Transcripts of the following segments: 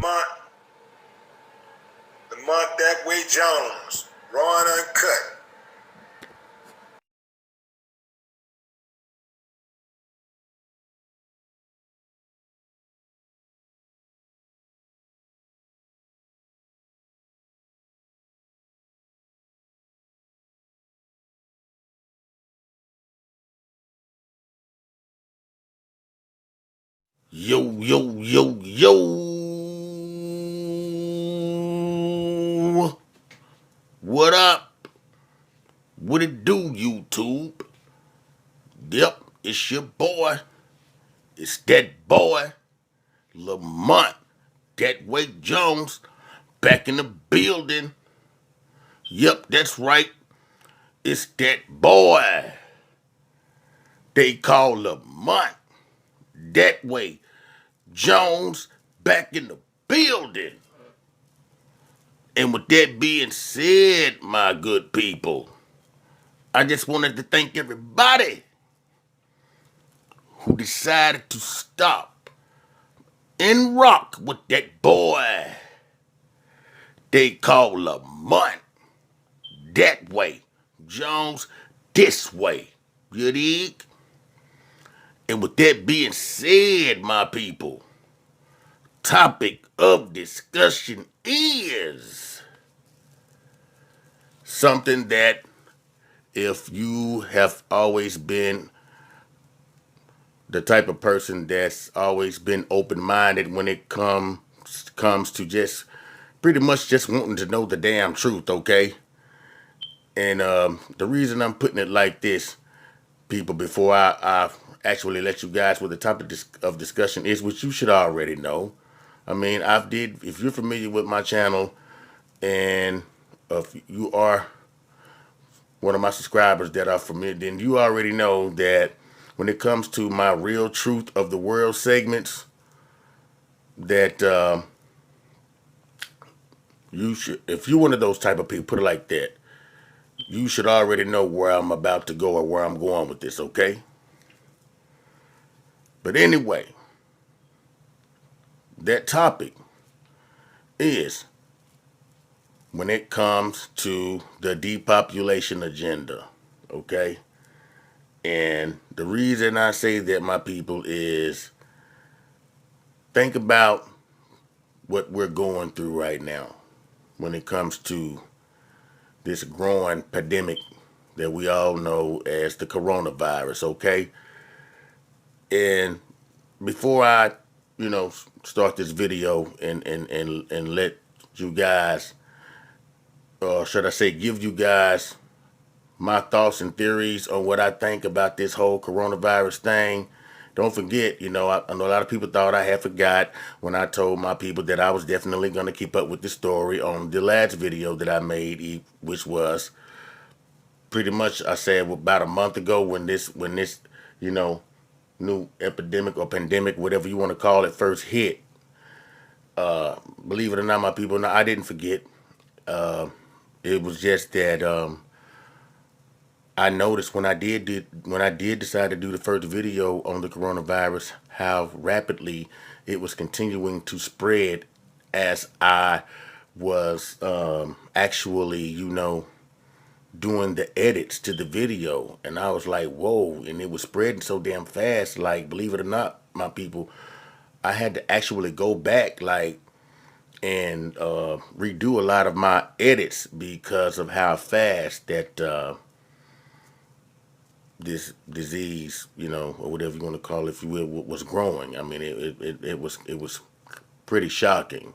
Lamont Datway Jones, raw and uncut. Yo, yo, yo, yo. What up? What it do, YouTube? Yep, it's your boy. It's that boy, Lamont, Datway Jones, back in the building. Yep, that's right. It's that boy. They call Lamont, Datway Jones, back in the building. And with that being said, my good people, I just wanted to thank everybody who decided to stop and rock with that boy they call Lamont. That way. Jones, this way. You dig? And with that being said, my people, topic of discussion is something that if you have always been the type of person that's always been open-minded when it comes to just pretty much just wanting to know the damn truth, okay? And the reason I'm putting it like this, people, before I actually let you guys with the topic of discussion is, which you should already know. I mean, if you're familiar with my channel, and if you are one of my subscribers that are familiar, then you already know that when it comes to my real truth of the world segments, that you should, if you're one of those type of people, put it like that, you should already know where I'm about to go or where I'm going with this, okay? But anyway, that topic is when it comes to the depopulation agenda, okay? And the reason I say that, my people, is think about what we're going through right now when it comes to this growing pandemic that we all know as the coronavirus, okay? And before I, start this video and let you guys, or should I say, give you guys my thoughts and theories on what I think about this whole coronavirus thing. Don't forget, I know a lot of people thought I had forgot when I told my people that I was definitely going to keep up with the story on the last video that I made, which was pretty much, I said, about a month ago when this, new epidemic or pandemic, whatever you want to call it, first hit. Believe it or not, my people, no, I didn't forget. It was just that I noticed when I did decide to do the first video on the coronavirus, how rapidly it was continuing to spread as I was actually, doing the edits to the video. And I was like, whoa, and it was spreading so damn fast. Like, believe it or not, my people, I had to actually go back, like, and redo a lot of my edits because of how fast that this disease, or whatever you want to call it, if you will, was growing. I mean, it was pretty shocking.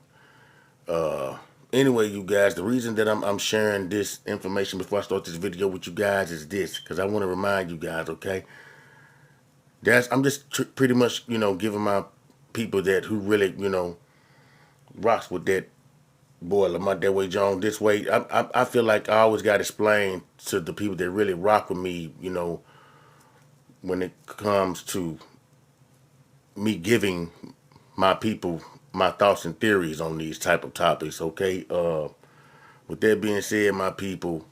Anyway, you guys, the reason that I'm sharing this information before I start this video with you guys is this, because I want to remind you guys, okay? I'm just pretty much, giving my people that who really, rocks with that boy Lamont That Way Jones this way. I feel like I always got to explain to the people that really rock with me, when it comes to me giving my people my thoughts and theories on these type of topics, okay? With that being said, my people,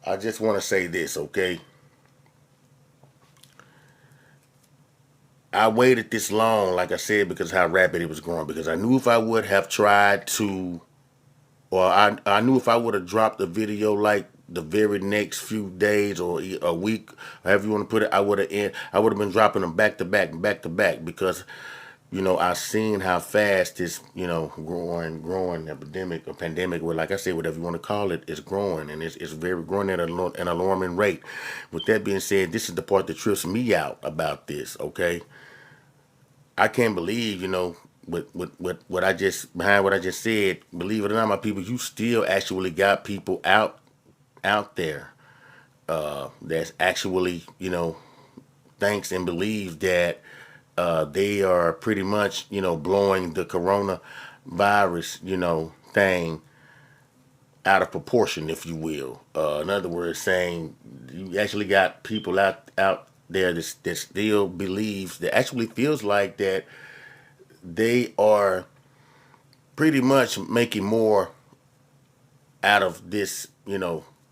I just want to say this, okay? I waited this long, like I said, because how rapid it was growing. Because I knew if I would have tried to, or I knew if I would have dropped the video like the very next few days or a week, however you want to put it, I would have been dropping them back to back because I seen how fast this, growing epidemic or pandemic, or like I said, whatever you want to call it, is growing, and it's very growing at an alarming rate. With that being said, this is the part that trips me out about this. Okay, I can't believe, with what I just behind what I just said. Believe it or not, my people, you still actually got people out there that's actually, thinks and believes that they are pretty much, blowing the coronavirus, thing out of proportion, if you will. In other words, saying you actually got people out there that still believes, that actually feels like that they are pretty much making more out of this,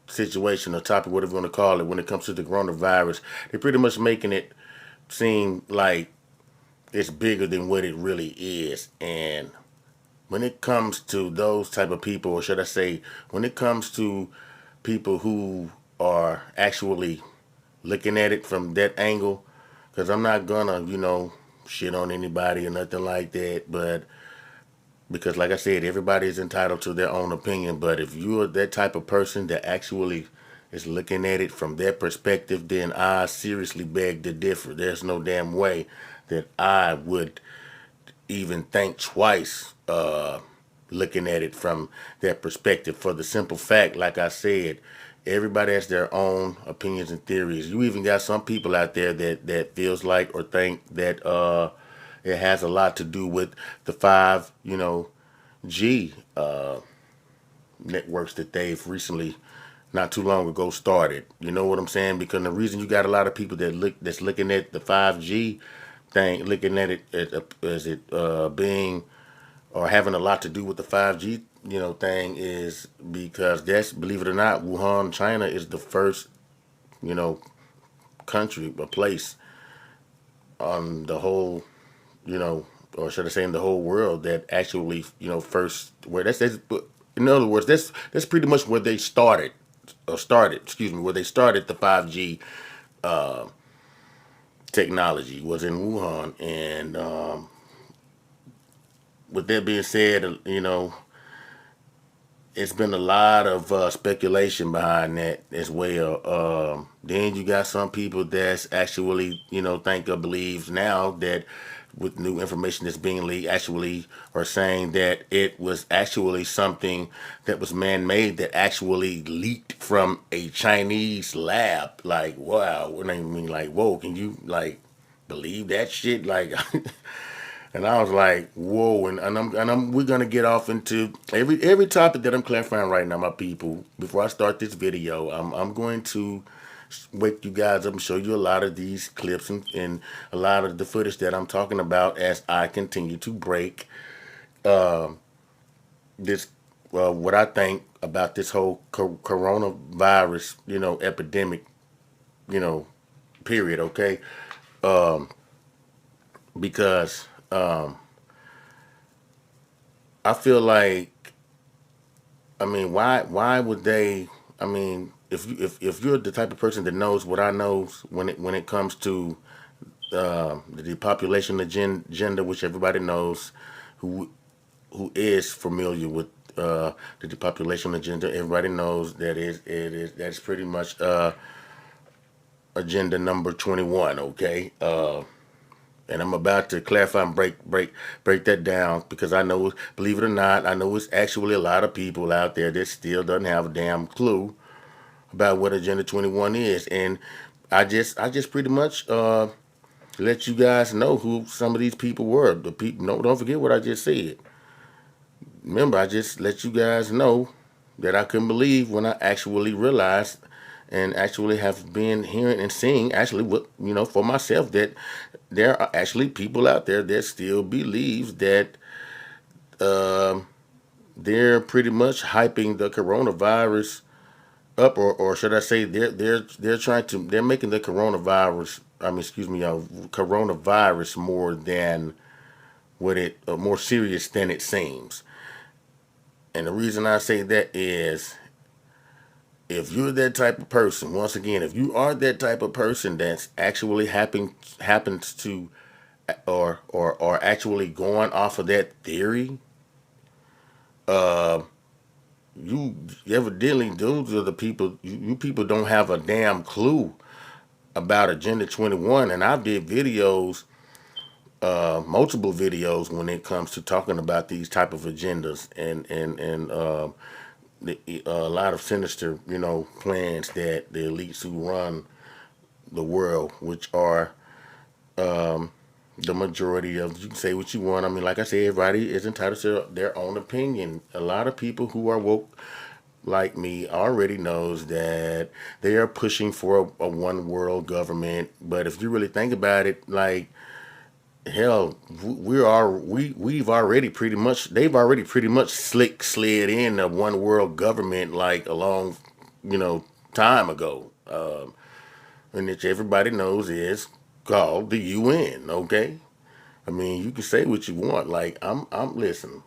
situation or topic, whatever you want to call it, when it comes to the coronavirus. They're pretty much making it seem like it's bigger than what it really is. And when it comes to those type of people, or should I say, when it comes to people who are actually looking at it from that angle, because I'm not gonna, shit on anybody or nothing like that, but because like I said, everybody is entitled to their own opinion. But if you're that type of person that actually is looking at it from that perspective, then I seriously beg to differ. There's no damn way that I would even think twice looking at it from that perspective, for the simple fact, like I said, everybody has their own opinions and theories. You even got some people out there that feels like or think that it has a lot to do with the 5G networks that they've recently, not too long ago, started. You know what I'm saying? Because the reason you got a lot of people that's looking at the 5G thing, looking at it as it being or having a lot to do with the 5G thing, is because that's, believe it or not, Wuhan, China is the first you know country or place on the whole, you know, or should I say in the whole world, that actually, first, where that's in other words, that's pretty much where they started, where they started the 5G technology was in Wuhan. And with that being said, it's been a lot of speculation behind that as well. Then you got some people that's actually, think or believes now that with new information that's being leaked, actually are saying that it was actually something that was man-made, that actually leaked from a Chinese lab. Like, wow, what I mean, like, whoa, can you like believe that shit? Like, and I was like, whoa, we're gonna get off into every topic that I'm clarifying right now, my people. Before I start this video, I'm going to wake you guys up and show you a lot of these clips and a lot of the footage that I'm talking about as I continue to break this, what I think about this whole coronavirus, epidemic, you know, period. Okay, because I feel like, I mean, why would they? I mean, if you're the type of person that knows what I know when it comes to the depopulation agenda, which everybody knows, who who is familiar with the depopulation agenda, everybody knows that that's pretty much agenda number 21. Okay, and I'm about to clarify and break that down, because I know, believe it or not, I know it's actually a lot of people out there that still doesn't have a damn clue about what Agenda 21 is. And I just pretty much let you guys know who some of these people were. The people, no, don't forget what I just said. Remember, I just let you guys know that I couldn't believe when I actually realized and actually have been hearing and seeing, actually, what, for myself, that there are actually people out there that still believes that they're pretty much hyping the coronavirus up, or should I say, they're making the coronavirus coronavirus more than more serious than it seems. And the reason I say that is, if you're that type of person, once again, if you are that type of person that's actually happens to, or actually going off of that theory, you evidently, those are the people. You people don't have a damn clue about Agenda 21. And I did videos, multiple videos, when it comes to talking about these type of agendas, and a lot of sinister, plans that the elites who run the world, which are the majority of, you can say what you want. I mean, like I said, everybody is entitled to their own opinion. A lot of people who are woke like me already knows that they are pushing for a one world government. But if you really think about it, like, hell, we've already pretty much, they've already pretty much slid in a one world government, like, a long, time ago. And which everybody knows is called the UN. Okay, I mean, you can say what you want. Like, I'm listen.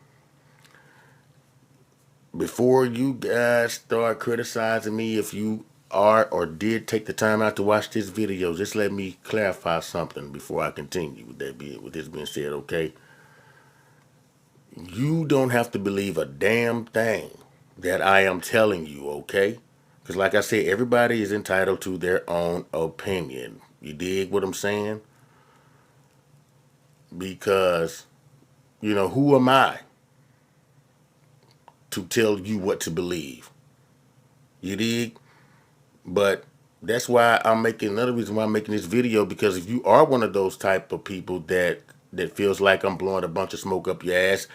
Before you guys start criticizing me, if you are or did take the time out to watch this video, just let me clarify something before I continue. With this being said, okay, you don't have to believe a damn thing that I am telling you. Okay, because like I said, everybody is entitled to their own opinion. You dig what I'm saying? Because who am I to tell you what to believe? You dig? But that's why I'm making, another reason why I'm making this video, because if you are one of those type of people that feels like I'm blowing a bunch of smoke up your ass,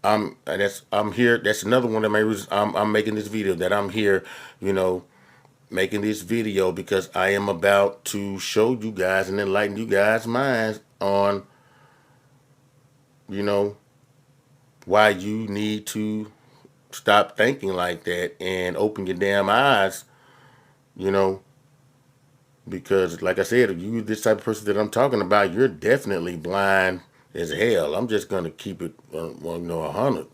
I'm here. That's another one of my reasons I'm making this video. That I'm here, making this video, because I am about to show you guys and enlighten you guys' minds on, why you need to stop thinking like that and open your damn eyes, you know, because like I said, if you this type of person that I'm talking about, you're definitely blind as hell. I'm just gonna keep it, 100,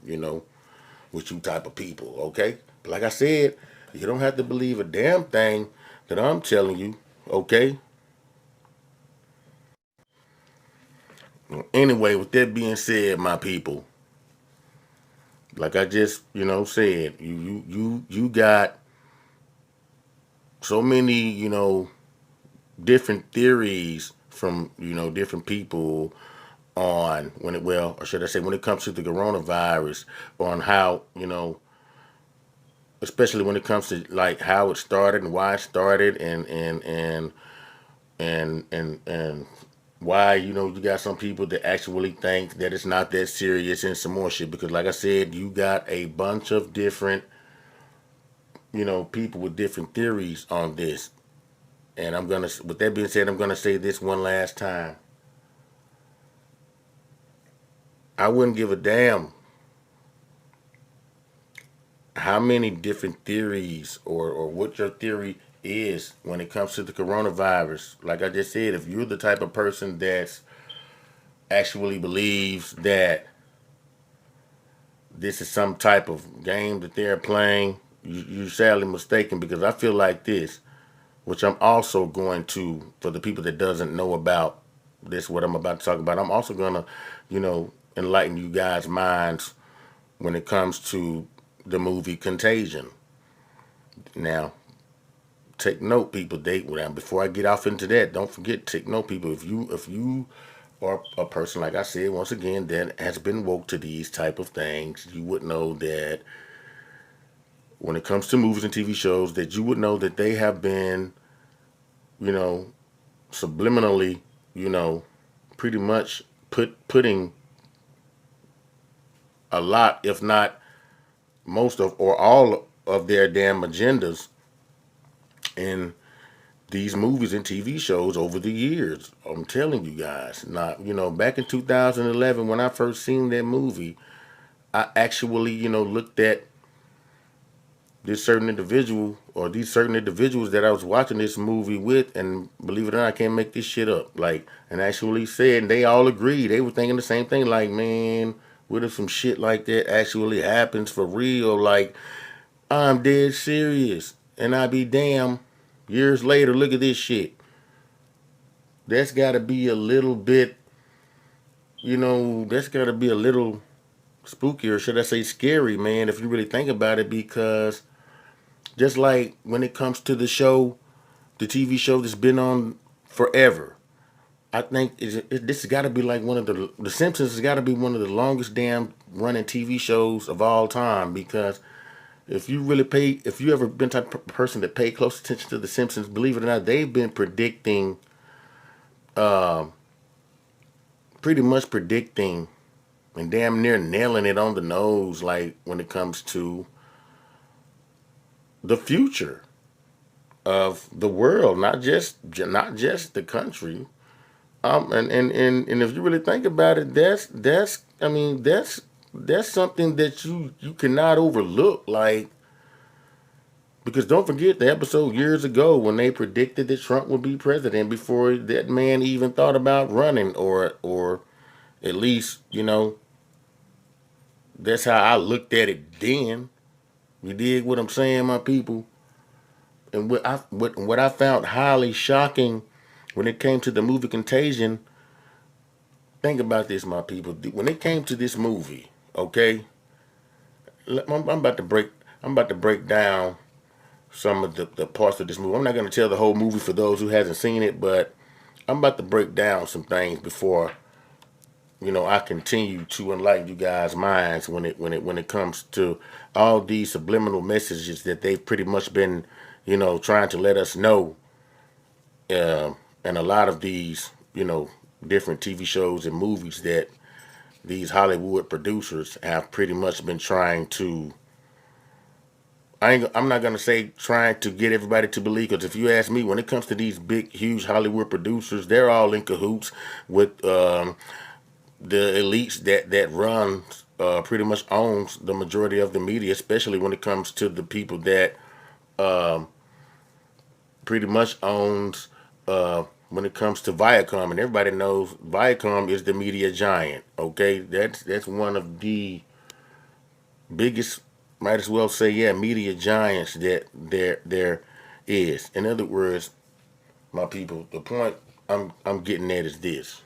with you type of people, okay? But like I said, you don't have to believe a damn thing that I'm telling you, okay? Anyway, with that being said, my people, like I just, said, you got so many, different theories from, different people on or should I say, when it comes to the coronavirus, on how, especially when it comes to like how it started and why it started, and why, you got some people that actually think that it's not that serious, and some more shit. Because like I said, you got a bunch of different, people with different theories on this. And with that being said, I'm gonna say this one last time. I wouldn't give a damn how many different theories, or what your theory is when it comes to the coronavirus. Like I just said, if you're the type of person that's actually believes that this is some type of game that they're playing, you're sadly mistaken. Because I feel like this, which I'm also going to, for the people that doesn't know about this, what I'm about to talk about, I'm also gonna, enlighten you guys' minds when it comes to the movie Contagion. Now, take note, people. Before I get off into that, don't forget, take note, people. If you are a person, like I said, once again, that has been woke to these type of things, you would know that when it comes to movies and TV shows, that you would know that they have been, you know, subliminally, pretty much putting a lot, if not most of, or all of their damn agendas in these movies and TV shows over the years. I'm telling you guys. Now, back in 2011, when I first seen that movie, I actually, looked at this certain individual or these certain individuals that I was watching this movie with, and believe it or not, I can't make this shit up. Like, and actually said, and they all agreed. They were thinking the same thing. Like, man, what if some shit like that actually happens for real? Like, I'm dead serious, and I be damn. Years later, look at this shit. That's got to be a little bit, that's got to be a little spooky, or should I say scary, man, if you really think about it, because just like when it comes to the TV show that's been on forever, I think this has got to be like one of the Simpsons has got to be one of the longest damn running TV shows of all time, because if you ever been the type of person that paid close attention to the Simpsons, believe it or not, they've been pretty much predicting and damn near nailing it on the nose, like when it comes to the future of the world, not just the country. And if you really think about it, that's I mean that's something that you cannot overlook. Like, because don't forget the episode years ago when they predicted that Trump would be president before that man even thought about running, or at least that's how I looked at it then. You dig what I'm saying, my people? And what I found highly shocking when it came to the movie Contagion. Think about this, my people. When it came to this movie, okay, I'm about to break. I'm about to break down some of the parts of this movie. I'm not going to tell the whole movie for those who hasn't seen it, but I'm about to break down some things before I continue to enlighten you guys' minds when it comes to all these subliminal messages that they've pretty much been trying to let us know, and a lot of these different TV shows and movies that these Hollywood producers have pretty much been trying to. I'm not gonna say trying to get everybody to believe, because if you ask me, when it comes to these big, huge Hollywood producers, they're all in cahoots with the elites that run, pretty much owns the majority of the media, especially when it comes to the people that pretty much owns when it comes to Viacom, and everybody knows Viacom is the media giant. Okay, that's one of the biggest, might as well say, yeah, media giants that there is. In other words, my people, the point I'm getting at is this: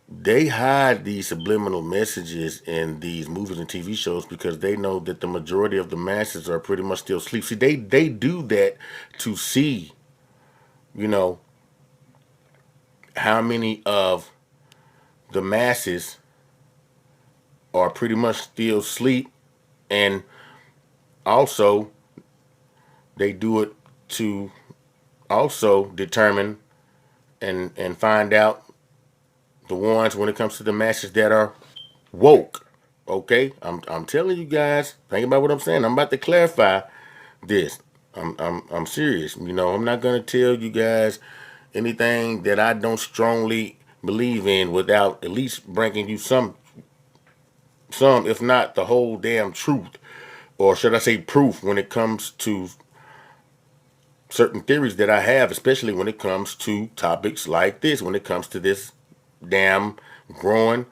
they hide these subliminal messages in these movies and TV shows because they know that the majority of the masses are pretty much still asleep. See, they do that to see, you know, how many of the masses are pretty much still asleep, and also they do it to also determine and find out the ones when it comes to the masses that are woke. Okay, I'm telling you guys. Think about what I'm saying. I'm about to clarify this. I'm serious. I'm not gonna tell you guys anything that I don't strongly believe in without at least bringing you some, if not the whole damn truth, or should I say proof, when it comes to certain theories that I have, especially when it comes to topics like this, when it comes to this damn growing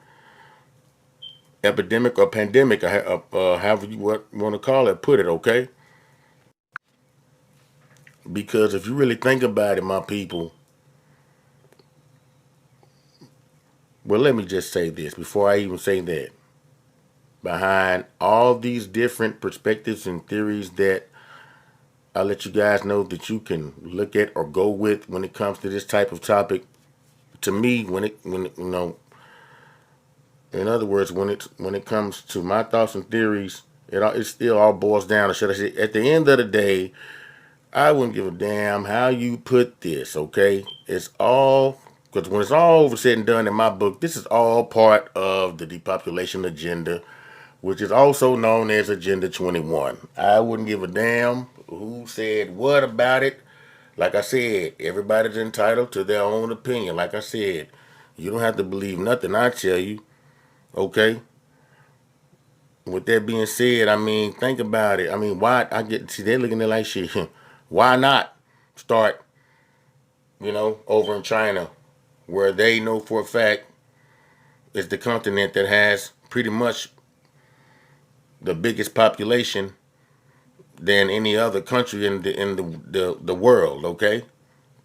epidemic or pandemic, or however you want to call it, put it, okay? Because if you really think about it, my people, well, let me just say this before I even say that. Behind all these different perspectives and theories that I let you guys know that you can look at or go with when it comes to this type of topic, to me, in other words, when it comes to my thoughts and theories, it still all boils down to, should I say, at the end of the day, I wouldn't give a damn how you put this, okay? It's all, because when it's all over said and done in my book, this is all part of the depopulation agenda, which is also known as Agenda 21. I wouldn't give a damn who said what about it. Like I said, everybody's entitled to their own opinion. Like I said, you don't have to believe nothing I tell you, okay? with that being said, I mean, think about it. I mean, why I get see they're looking at it like shit. Why not start, over in China, where they know for a fact is the continent that has pretty much the biggest population than any other country in the world. Okay,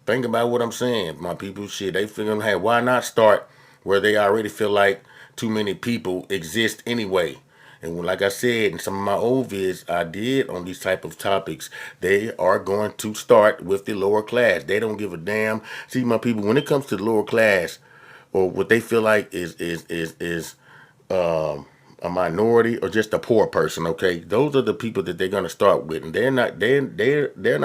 think about what I'm saying, my people. Shit, they figuring, hey, why not start where they already feel like too many people exist anyway? And like I said in some of my old vids I did on these type of topics, they are going to start with the lower class. They don't give a damn. See, my people, when it comes to the lower class, or what they feel like is a minority or just a poor person, okay, those are the people that they're gonna start with, and they're not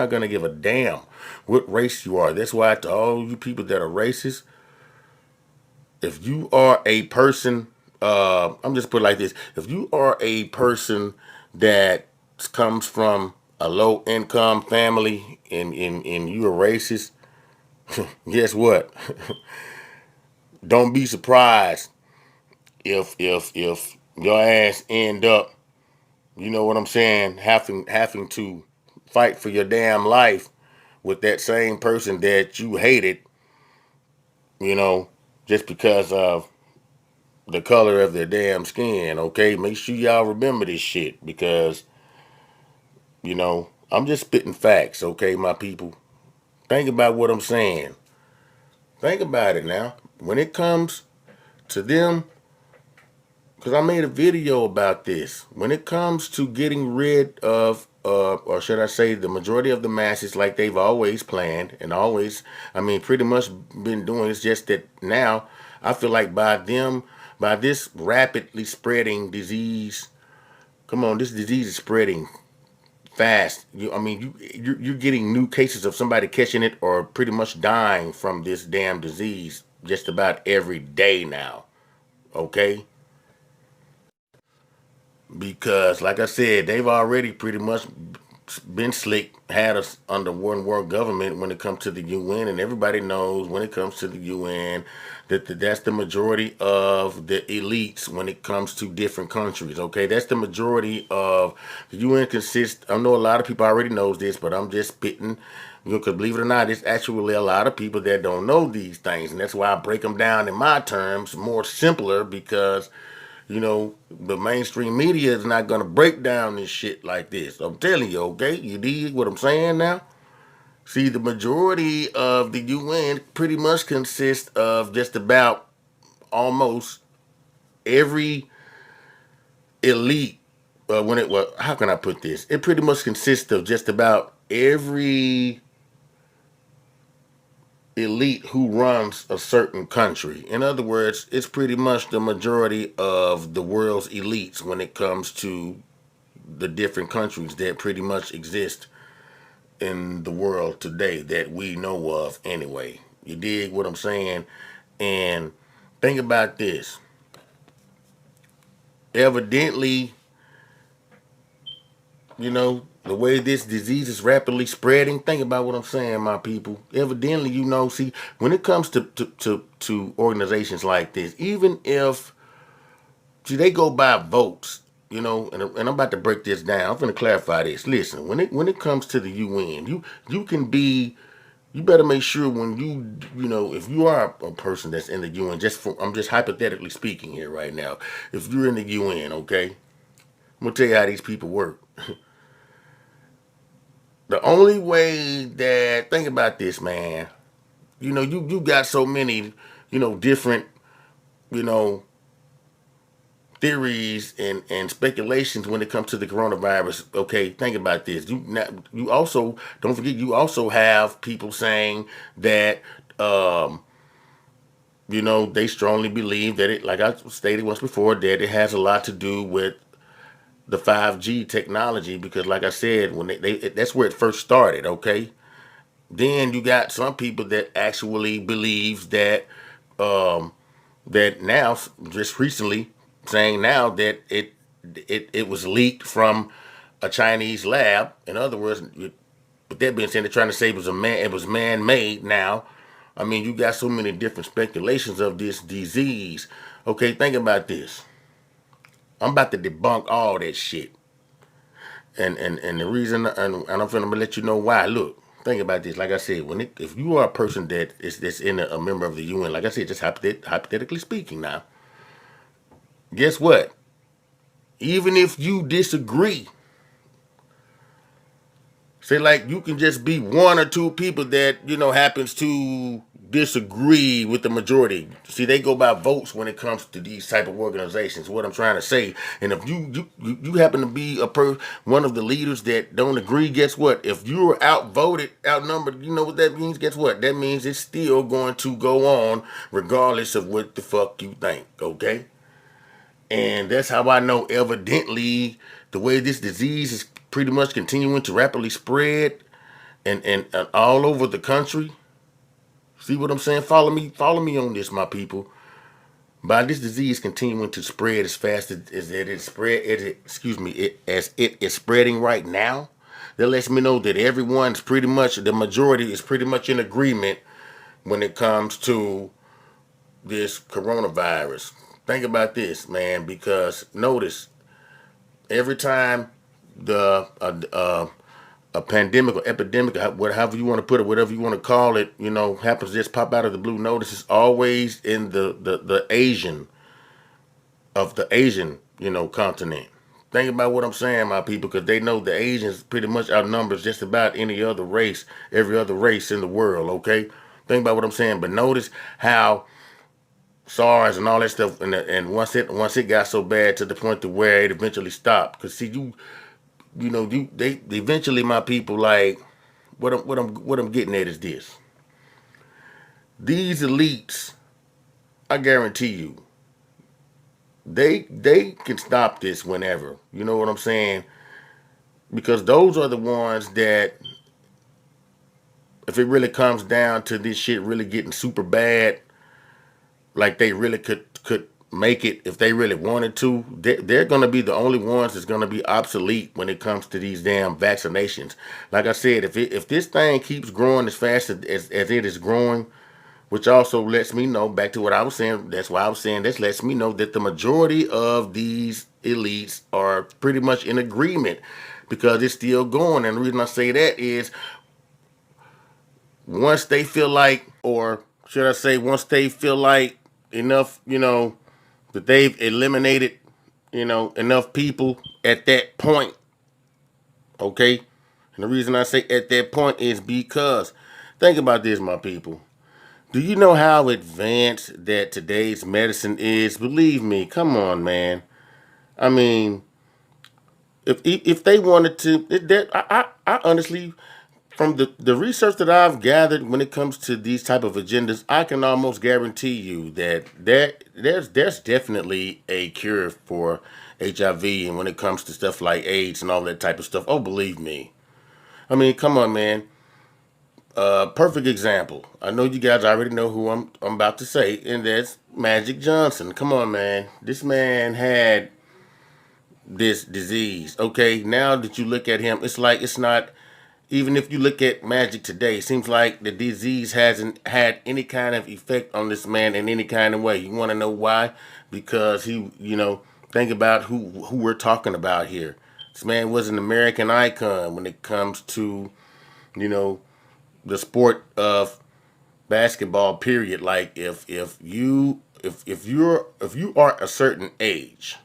gonna give a damn what race you are. That's why to all you people that are racist, if you are a person, I'm just put it like this: if you are a person that comes from a low income family and you're racist, guess what? Don't be surprised if your ass end up, you know what I'm saying, having to fight for your damn life with that same person that you hated, you know, just because of the color of their damn skin. Okay, make sure y'all remember this shit because I'm just spitting facts. Okay, my people, think about what I'm saying. Think about it now. When it comes to them, because I made a video about this. When it comes to getting rid of, or should I say, the majority of the masses, like they've always planned and always, I mean, pretty much been doing, it's just that now I feel like by this rapidly spreading disease, come on, this disease is spreading fast. You're getting new cases of somebody catching it or pretty much dying from this damn disease just about every day now. Okay, because like I said, they've already pretty much been slick, had us under one world government when it comes to the UN, and everybody knows when it comes to the UN that's the majority of the elites when it comes to different countries. Okay, that's the majority of the UN consists. I know a lot of people already knows this, but I'm just spitting. Because believe it or not, it's actually a lot of people that don't know these things, and that's why I break them down in my terms more simpler because the mainstream media is not going to break down this shit like this. I'm telling you, okay? You dig what I'm saying now? See, the majority of the UN pretty much consists of just about almost every elite. How can I put this? It pretty much consists of just about every elite who runs a certain country. In other words, it's pretty much the majority of the world's elites when it comes to the different countries that pretty much exist in the world today that we know of anyway. You dig what I'm saying? And think about this. Evidently, the way this disease is rapidly spreading, think about what I'm saying, my people. Evidently, see, when it comes to organizations like this, even if, see, they go by votes, and I'm about to break this down. I'm going to clarify this. Listen, when it comes to the UN, you can be, you better make sure when if you are a person that's in the UN, I'm just hypothetically speaking here right now. If you're in the UN, okay, I'm gonna tell you how these people work. The only way that, think about this, man. You got so many, different, you know, theories and speculations when it comes to the coronavirus. Okay, think about this. You also don't forget you also have people saying that they strongly believe that it, like I stated once before, that it has a lot to do with the 5G technology because, like I said, when that's where it first started. Okay, then you got some people that actually believes that that now just recently saying now that it was leaked from a Chinese lab. In other words, with that being said, they're trying to say it was man made now. I mean, you got so many different speculations of this disease. Okay, think about this. I'm about to debunk all that shit. And the reason, and I'm finna let you know why. Look, think about this. Like I said, if you are a person that's in a member of the UN, like I said, just hypothetically speaking, now, guess what? Even if you disagree, say like you can just be one or two people that happens to disagree with the majority. See, they go by votes when it comes to these type of organizations. What I'm trying to say, and if you happen to be one of the leaders that don't agree, guess what? If you're outvoted, outnumbered, you know what that means? Guess what? That means it's still going to go on regardless of what the fuck you think. Okay. And that's how I know, evidently, the way this disease is pretty much continuing to rapidly spread and all over the country. See what I'm saying? Follow me on this, my people. By this disease continuing to spread as fast as it is spread, as it is spreading right now, that lets me know that everyone's pretty much, the majority is pretty much in agreement when it comes to this coronavirus. Think about this, man, because notice every time the a pandemic or epidemic, however you want to put it, whatever you want to call it, happens just pop out of the blue. Notice it's always in the Asian, continent. Think about what I'm saying, my people, because they know the Asians pretty much outnumbers just about any other race, every other race in the world. Okay, think about what I'm saying. But notice how SARS and all that stuff, and once it got so bad to the point to where it eventually stopped. Cause see, they eventually, my people, like what I'm getting at is this: these elites, I guarantee you, they can stop this whenever. You know what I'm saying? Because those are the ones that, if it really comes down to this shit really getting super bad, like they really could make it if they really wanted to. They're going to be the only ones that's going to be obsolete when it comes to these damn vaccinations. Like I said, if this thing keeps growing as fast as it is growing, which also lets me know, back to what I was saying, that's why I was saying this lets me know that the majority of these elites are pretty much in agreement because it's still going. And the reason I say that is once they feel like, or should I say, once they feel like enough, that they've eliminated, enough people at that point, okay? And the reason I say at that point is because, think about this, my people. Do you know how advanced that today's medicine is? Believe me, come on, man. I mean, if they wanted to, I honestly, from the research that I've gathered when it comes to these type of agendas, I can almost guarantee you that there's definitely a cure for HIV, and when it comes to stuff like AIDS and all that type of stuff. Oh, believe me. I mean, come on, man. Perfect example. I know you guys already know who I'm about to say, and that's Magic Johnson. Come on, man. This man had this disease. Okay, now that you look at him, it's like it's not. Even if you look at Magic today, it seems like the disease hasn't had any kind of effect on this man in any kind of way. You want to know why? Because think about who we're talking about here. This man was an American icon when it comes to, you know, the sport of basketball. Period. Like if you are a certain age,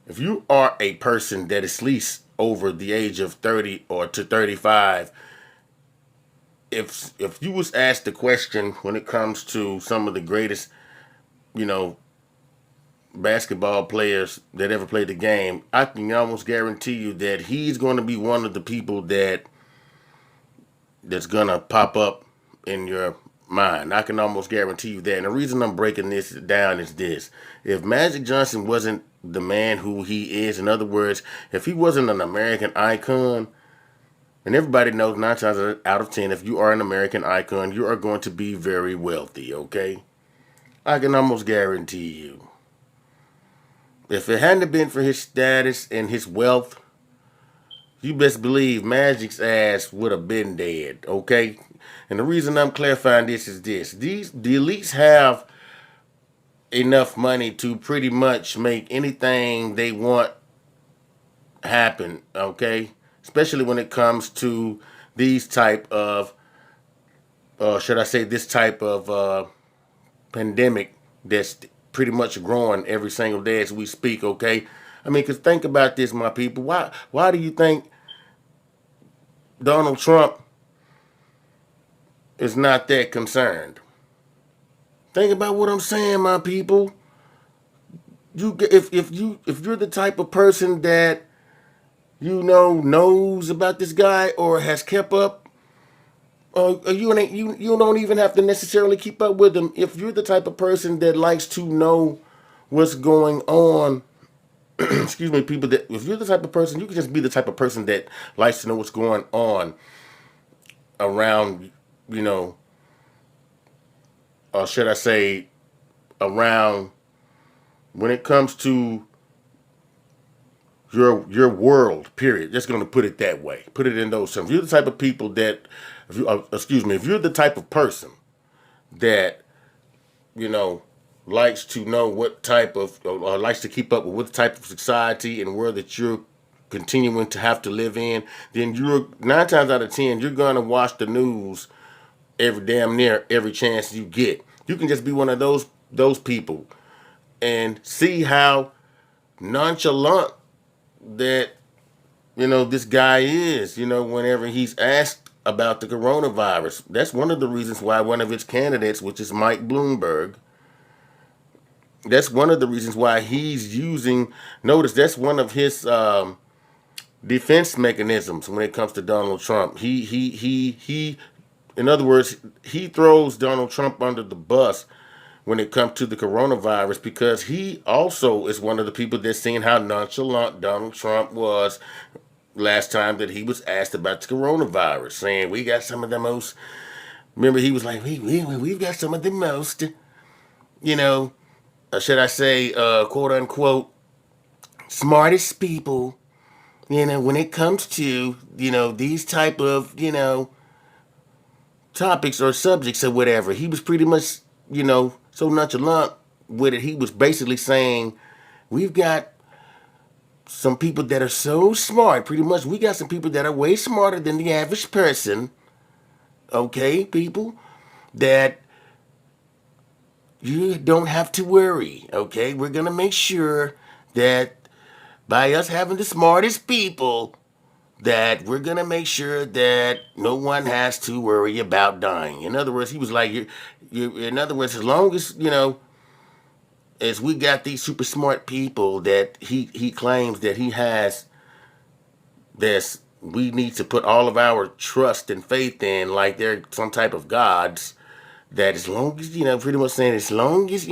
if you are a person that is at least over the age of 30 or to 35, if you was asked the question when it comes to some of the greatest, you know, basketball players that ever played the game, I can almost guarantee you that he's going to be one of the people that's going to pop up in your mind. I can almost guarantee you that. And the reason I'm breaking this down is this. If Magic Johnson wasn't the man who he is, in other words, if he wasn't an American icon, and everybody knows 9 times out of 10, if you are an American icon, you are going to be very wealthy, okay? I can almost guarantee you. If it hadn't been for his status and his wealth, you best believe Magic's ass would have been dead, okay? And the reason I'm clarifying this is this. The elites have enough money to pretty much make anything they want happen, okay? Especially when it comes to these type of, should I say, this type of pandemic that's pretty much growing every single day as we speak, okay? I mean, because think about this, my people. Why do you think Donald Trump is not that concerned? Think about what I'm saying, my people. If you're the type of person that knows about this guy or has kept up, you don't even have to necessarily keep up with him. If you're the type of person that likes to know what's going on, excuse me, people, that if you're the type of person, you can just be the type of person that likes to know what's going on around, you know, or should I say, around when it comes to your world. Period. Just going to put it that way. Put it in those terms. If you're the type of people that, if you're the type of person that you know likes to know what type of or likes to keep up with what type of society and world that you're continuing to have to live in, then you're 9 times out of 10 you're gonna watch the news every damn near every chance you get. You can just be one of those people and see how nonchalant that this guy is. Whenever he's asked about the coronavirus, that's one of the reasons why one of its candidates, which is Mike Bloomberg, that's one of the reasons why he's using. Notice that's one of his defense mechanisms when it comes to Donald Trump. He. In other words, he throws Donald Trump under the bus when it comes to the coronavirus because he also is one of the people that's seen how nonchalant Donald Trump was last time that he was asked about the coronavirus, saying we got some of the most. Remember, he was like, we've got some of the most, you know, should I say, quote unquote, smartest people, when it comes to, these type of, topics or subjects or whatever. He was pretty much, so nonchalant with it. He was basically saying, we've got some people that are so smart. Pretty much, we got some people that are way smarter than the average person. Okay, people, that you don't have to worry. Okay, we're gonna make sure that by us having the smartest people, that we're gonna make sure that no one has to worry about dying. In other words, he was like, in other words, as long as as we got these super smart people that he claims that he has, this we need to put all of our trust and faith in, like they're some type of gods. That as long as pretty much saying, as long as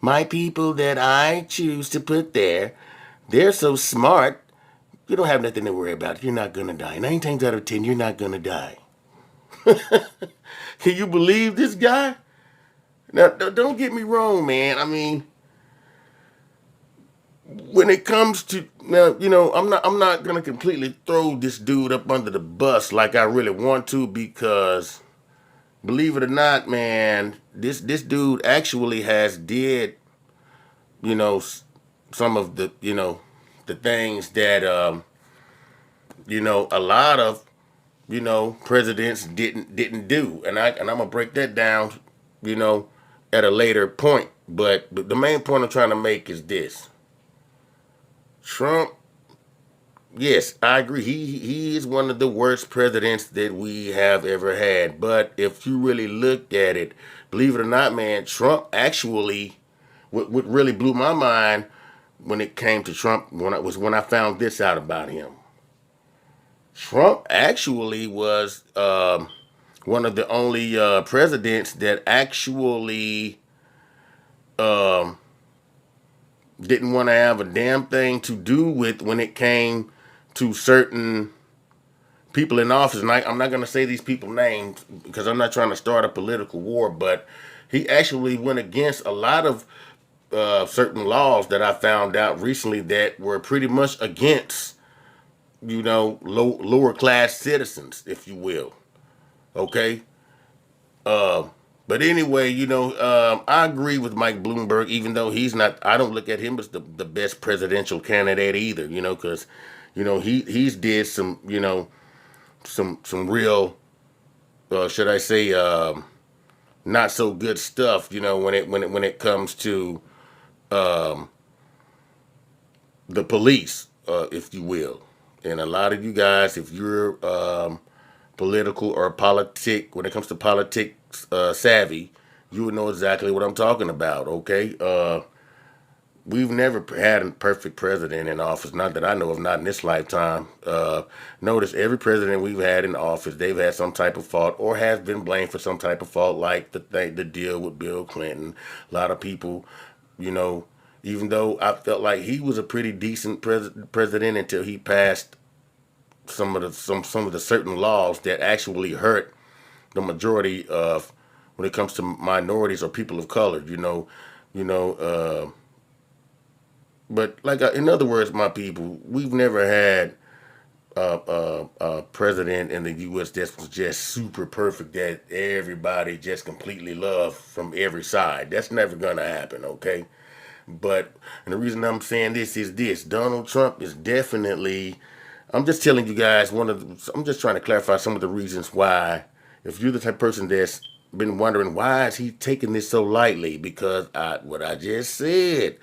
my people that I choose to put there, they're so smart, you don't have nothing to worry about. You're not gonna die. 9 times out of 10, you're not gonna die. Can you believe this guy? Now, don't get me wrong, man. I mean, when it comes to now, I'm not gonna completely throw this dude up under the bus like I really want to, because believe it or not, man, this dude actually has did some of the the things that a lot of presidents didn't do, and I'm gonna break that down you know at a later point. But the main point I'm trying to make is this: Trump, yes, I agree, he is one of the worst presidents that we have ever had. But if you really look at it, believe it or not, man, Trump actually, what really blew my mind when it came to Trump, when I found this out about him. Trump actually was one of the only presidents that actually um, didn't want to have a damn thing to do with when it came to certain people in office. And I'm not going to say these people's names because I'm not trying to start a political war, but he actually went against a lot of certain laws that I found out recently that were pretty much against, lower class citizens, if you will. Okay. But anyway, I agree with Mike Bloomberg, even though he's not. I don't look at him as the best presidential candidate either. Because he's did some some real, should I say, not so good stuff. When it comes to the police, if you will. And a lot of you guys, if you're political or when it comes to politics savvy, you would know exactly what I'm talking about. Okay, we've never had a perfect president in office, not that I know of, not in this lifetime. Notice every president we've had in office, they've had some type of fault or has been blamed for some type of fault, like the deal with Bill Clinton. A lot of people, you know, even though I felt like he was a pretty decent president until he passed some of the certain laws that actually hurt the majority of when it comes to minorities or people of color. You know. But like in other words, my people, we've never had a president in the U.S. that was just super perfect that everybody just completely loved from every side. That's never gonna happen, okay? But and the reason I'm saying this is this: Donald Trump is definitely. I'm just telling you guys I'm just trying to clarify some of the reasons why. If you're the type of person that's been wondering why is he taking this so lightly, because what I just said.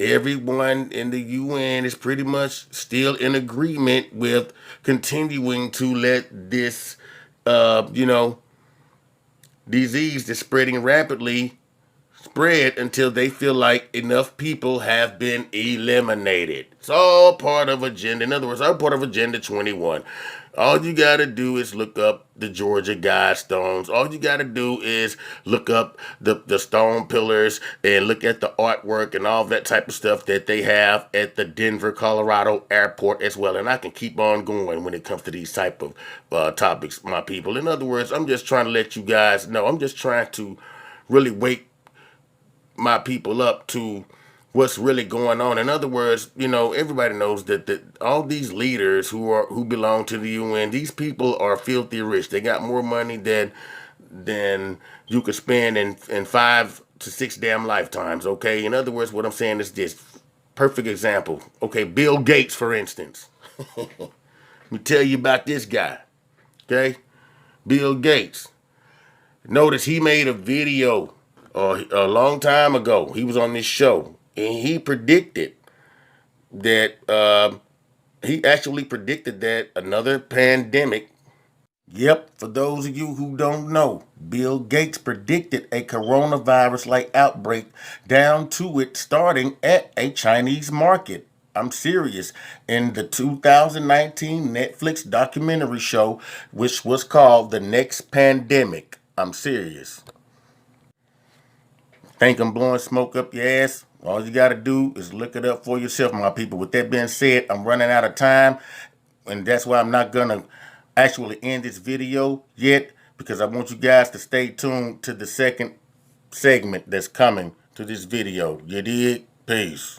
Everyone in the UN is pretty much still in agreement with continuing to let this, disease that's spreading rapidly spread until they feel like enough people have been eliminated. It's all part of agenda. In other words, all part of Agenda 21. All you gotta do is look up the Georgia Guidestones. All you gotta do is look up the stone pillars and look at the artwork and all that type of stuff that they have at the Denver, Colorado airport as well. And I can keep on going when it comes to these type of topics, my people. In other words, I'm just trying to let you guys know. I'm just trying to really wake my people up to what's really going on. In other words, everybody knows that all these leaders who belong to the UN, these people are filthy rich. They got more money than you could spend in 5 to 6 damn lifetimes. Okay. In other words, what I'm saying is this perfect example. Okay, Bill Gates, for instance. Let me tell you about this guy. Okay, Bill Gates. Notice he made a video a long time ago. He was on this show and he predicted that he actually predicted that another pandemic. Yep, for those of you who don't know, Bill Gates predicted a coronavirus-like outbreak down to it starting at a Chinese market. I'm serious. In the 2019 Netflix documentary show, which was called The Next Pandemic. I'm serious. Think I'm blowing smoke up your ass? All you got to do is look it up for yourself, my people. With that being said, I'm running out of time, and that's why I'm not going to actually end this video yet, because I want you guys to stay tuned to the second segment that's coming to this video. You dig? Peace.